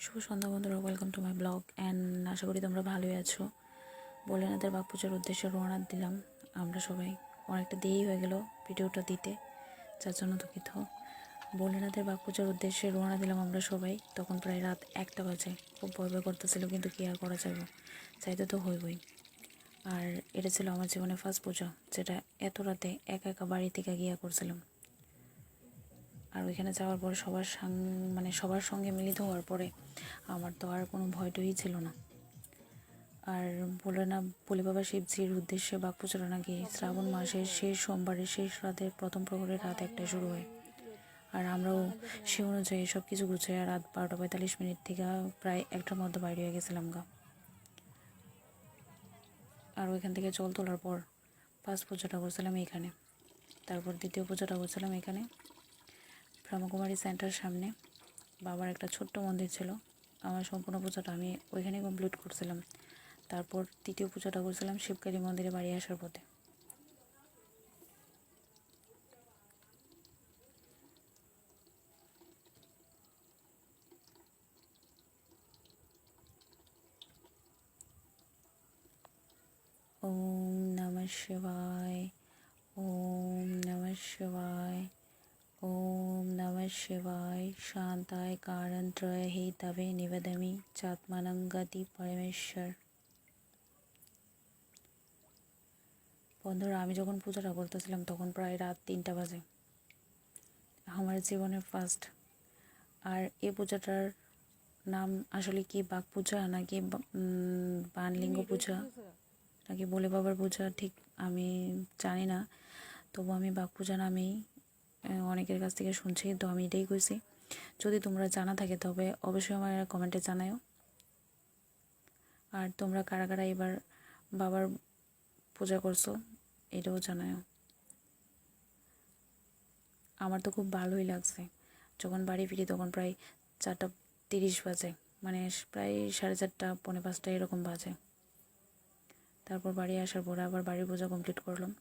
শুভ সন্ধ্যা বন্ধুরা, welcome to my blog and আশা করি তোমরা ভালোই আছো। ভোলেনাথের বাঘ পূজার উদ্দেশ্যে রওনা দিলাম আমরা সবাই। অনেকটা দেরি হয়ে গেল ভিডিওটা দিতে, যার জন্য দুঃখিত। ভোলেনাথের বাঘ পূজার উদ্দেশ্যে রওনা দিলাম আমরা সবাই। তখন প্রায় রাত 1টা বাজে। খুব ভয় ভয় করতেছিল, কিন্তু কী আর করা যাবে, চাইতে তো হইবই। আর এটা ছিল আমার জীবনে ফার্স্ট পূজা, যেটা এত রাতে একা একা বাড়ি থেকে গিয়া করছিলাম। আর ওইখানে যাওয়ার পর সবার সঙ্গে মিলিত হওয়ার পরে আমার তো আর কোনো ভয়টই ছিল না। আর ভোলে বাবা শিবজির উদ্দেশ্যে বাঘ পূজাটা নাকি শ্রাবণ মাসের শেষ সোমবারের শেষ রাতের প্রথম প্রহরের রাত 1টায় শুরু হয়। আর আমরাও সে অনুযায়ী সব কিছু গুছিয়ে রাত 12:45 থেকে প্রায় 1টার মধ্যে বাইরে হয়ে গেছিলাম গা। আর ওইখান থেকে জল তোলার পর ফার্স্ট পূজাটা করছিলাম এখানে, তারপর দ্বিতীয় পূজাটা করছিলাম এখানে ব্রহ্মকুমারী সেন্টার সামনে। বাবার একটা ছোট্ট মন্দির ছিল। আমার সম্পূর্ণ পূজাটা আমি ওইখানেই কমপ্লিট করছিলাম। তারপর তৃতীয় পূজাটা করছিলাম শিবকালী মন্দিরে বাড়ি আসার পথে। ওম নমঃ শিবায়, ওম নমঃ শিবায়, ওম নমঃ শিবায়। শান্তায় কারণত্রয় হি তবে নিবেদমি চাত্মানঙ্গতি পরমেশ্বর। বন্ধুরা, আমি যখন পূজাটা করতেছিলাম তখন প্রায় রাত 3টা বাজে। আমার জীবনের ফার্স্ট। আর এই পূজাটার নাম আসলে কি বাঘ পূজা নাকি বানলিঙ্গ পূজা নাকি ভোলে বাবার পূজা ঠিক আমি জানি না। তবু আমি বাঘ পূজা নামেই অনেকের কাছ থেকে শুনছি, তো আমি এটাই কইছি। যদি তোমরা জানা থাকে তবে অবশ্যই আমার কমেন্টে জানাও। আর তোমরা কারা কারা এবার বাবার পূজা করছো এটাও জানাও। আমার তো খুব ভালোই লাগছে। যখন বাড়ি ফিরি তখন প্রায় 4:30 বাজে, মানে প্রায় 4:30 পৌনে 5টা এরকম বাজে। তারপর বাড়ি আসার পরে আবার বাড়ির পূজা কমপ্লিট করলাম।